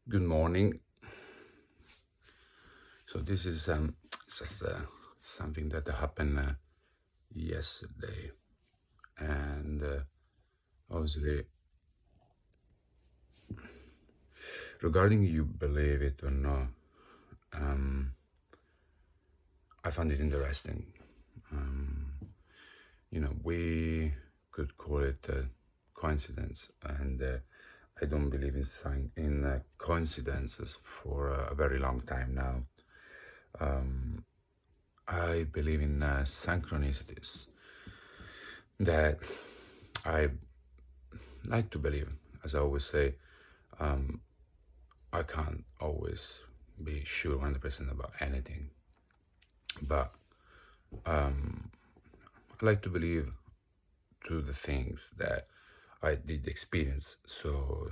Good morning. So this is just something that happened yesterday, and obviously, regarding you believe it or not, I found it interesting. We could call it a coincidence, and I don't believe in coincidences for a very long time now. I believe in synchronicities that I like to believe. As I always say, I can't always be sure 100% about anything, but I like to believe to the things that I did experience. So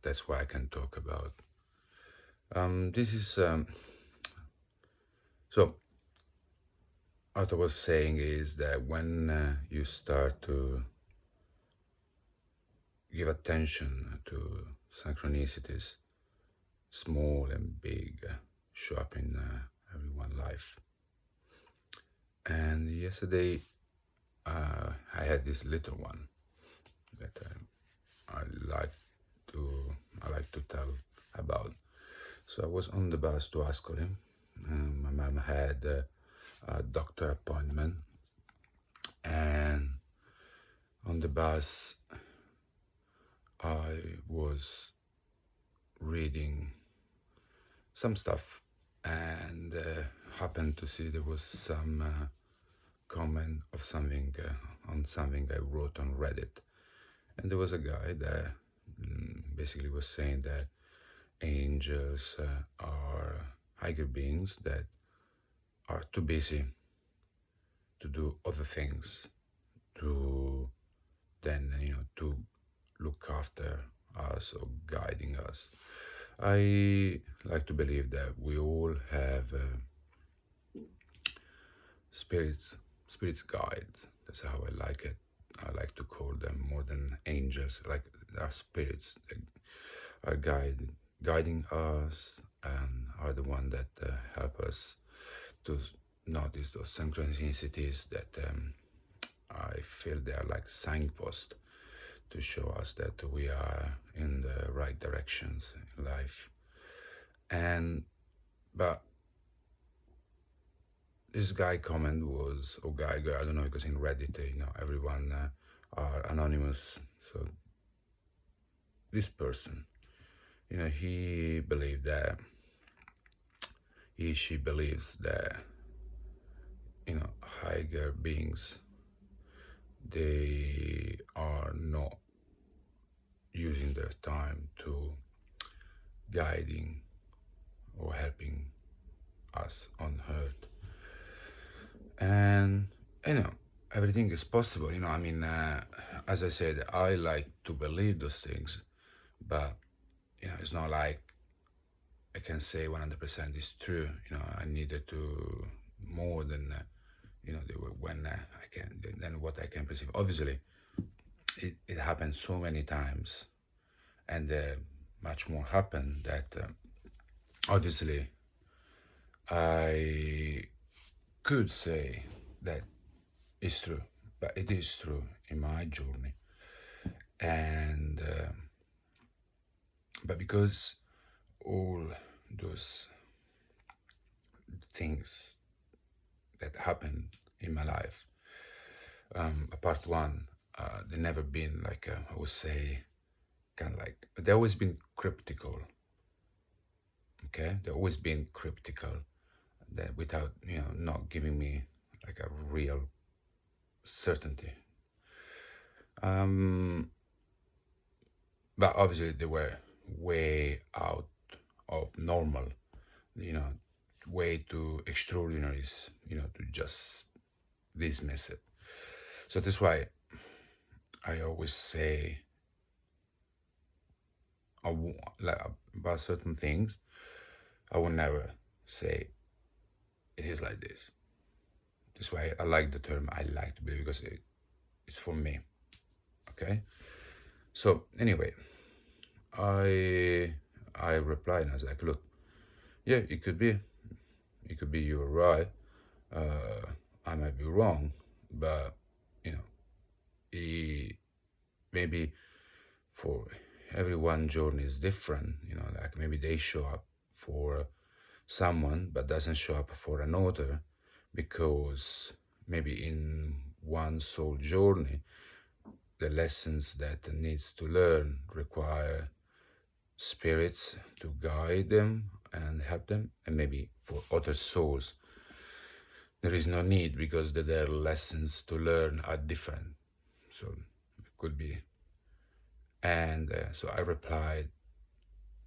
that's why I can talk about. This is so. What I was saying is that when you start to give attention to synchronicities, small and big, show up in everyone's life. And yesterday, I had this little one that I like I like to tell about. So I was on the bus to ask for him. My mom had a doctor appointment, and on the bus, I was reading some stuff and happened to see there was some comment of something on something I wrote on Reddit, and there was a guy that basically was saying that angels are higher beings that are too busy to do other things, to then to look after us or guiding us. I like to believe that we all have spirits guides. That's how I like it. I like to call them more than angels. Like our spirits that are guiding us and are the one that help us to notice those synchronicities that I feel they are like signposts to show us that we are in the right directions in life. And but this guy comment was, or guy, girl, I don't know, because in Reddit, everyone are anonymous. So this person, he believed that she believes that higher beings, they are not using their time to guiding or helping us on earth. And everything is possible. As I said, I like to believe those things, but it's not like I can say 100% is true. I needed to more than when I can than what I can perceive. Obviously, it happened so many times, and much more happened that obviously I could say that it's true, but it is true in my journey, and but because all those things that happened in my life, part one, they never been like I would say, kind of like they always been cryptical. Okay, they always been cryptical, that without not giving me like a real certainty. But obviously they were way out of normal, way too extraordinary, to just dismiss it. So that's why I always say like about certain things, I will never say it is like this. That's why I like the term I like to be, because it's for me. Okay. So anyway, I I replied, and I was like, look, yeah, it could be you're right. I might be wrong, but you know, maybe for everyone journey is different. Like maybe they show up for someone but doesn't show up for another, because maybe in one soul journey the lessons that needs to learn require spirits to guide them and help them, and maybe for other souls there is no need because their lessons to learn are different. So it could be. And so I replied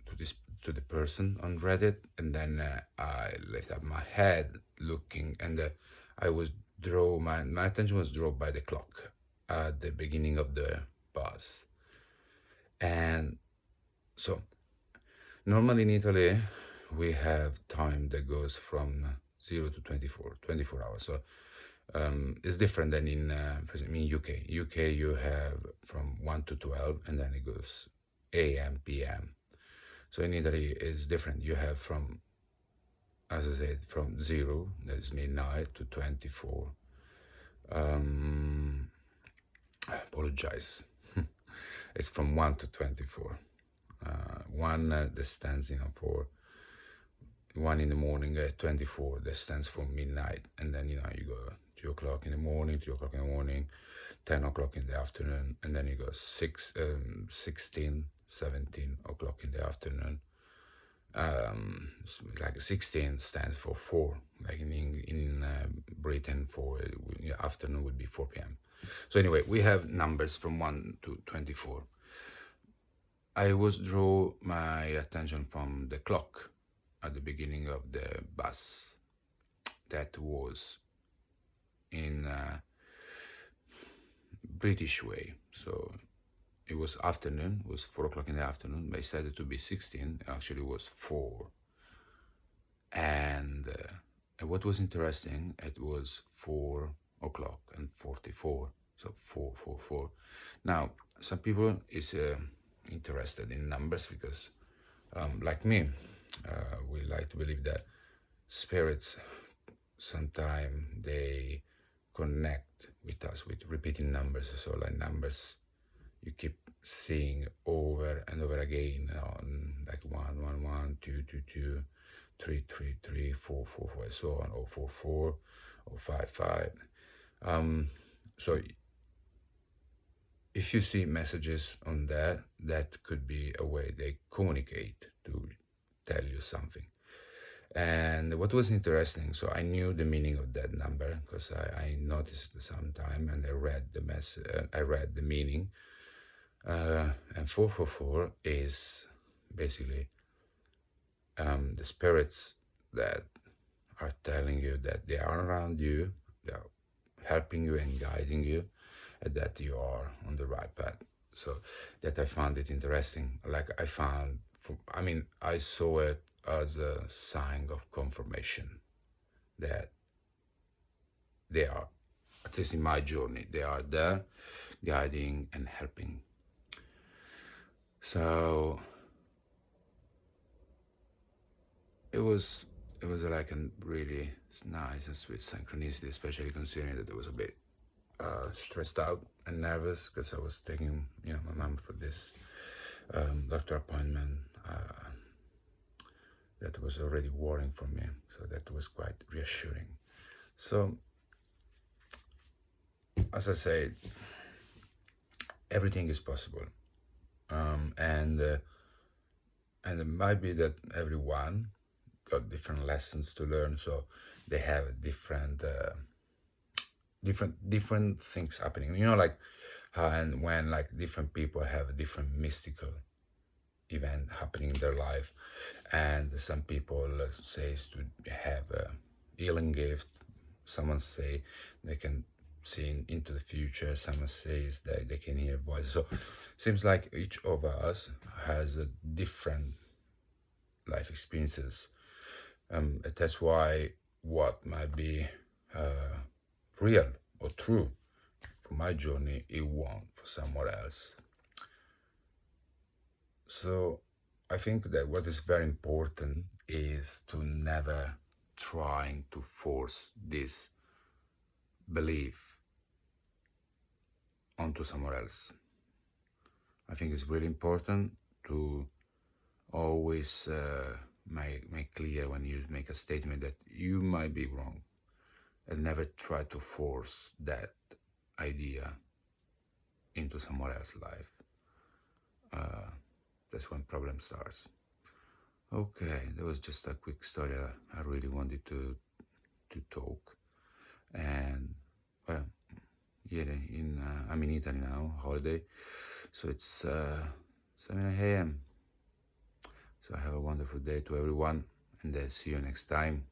to this to the person on Reddit, and then I lifted up my head looking, and I was draw my attention was drawn by the clock at the beginning of the bus. And so normally in Italy we have time that goes from 0 to 24 hours. So it's different than for example, in UK you have from 1 to 12, and then it goes AM, PM. So in Italy it's different. You have from, as I said, from 0, that is midnight, to 24. I apologize. It's from 1 to 24. One that stands, for 1 in the morning, 24 that stands for midnight, and then you go 2 o'clock in the morning, 3 o'clock in the morning, 10 o'clock in the afternoon, and then you go 16, 17 o'clock in the afternoon. Like 16 stands for 4, like in Britain, for afternoon would be 4 p.m. So anyway, we have numbers from 1 to 24. I was draw my attention from the clock at the beginning of the bus that was in British way. So it was afternoon, it was 4 o'clock in the afternoon, but instead to be 16, actually it was 4. And what was interesting, it was 4 o'clock and 44. So 4. Now, some people is interested in numbers because, like me, we like to believe that spirits sometimes they connect with us with repeating numbers. So like numbers you keep seeing over and over again, like 1, 2, 2, 2, 3, 3, 3, 4, 4, 4, and so on, or 4, 4, or 5, 5. So if you see messages on that, that could be a way they communicate to tell you something. And what was interesting, so I knew the meaning of that number because I noticed sometime, and I read I read the meaning. And 444 is basically the spirits that are telling you that they are around you, they are helping you and guiding you, and that you are on the right path. So that I found it interesting. Like I saw it as a sign of confirmation that they are, at least in my journey, they are there guiding and helping. So it was like a really nice and sweet synchronicity, especially considering that I was a bit stressed out and nervous because I was taking my mom for this doctor appointment that was already worrying for me, so that was quite reassuring. So as I said, everything is possible, and it might be that everyone got different lessons to learn, so they have different things happening, like how and when, like different people have a different mystical event happening in their life, and some people says to have a healing gift, someone say they can see into the future, someone says that they can hear voices. So it seems like each of us has a different life experiences. That's why what might be real or true for my journey, it won't for someone else. So I think that what is very important is to never trying to force this belief onto someone else. I think it's really important to always make clear when you make a statement that you might be wrong, and never try to force that idea into someone else's life. That's when problem starts. Okay, that was just a quick story. I really wanted to talk, and well, yeah, I'm in Italy now, holiday, so it's 7 a.m. So have a wonderful day to everyone, and see you next time.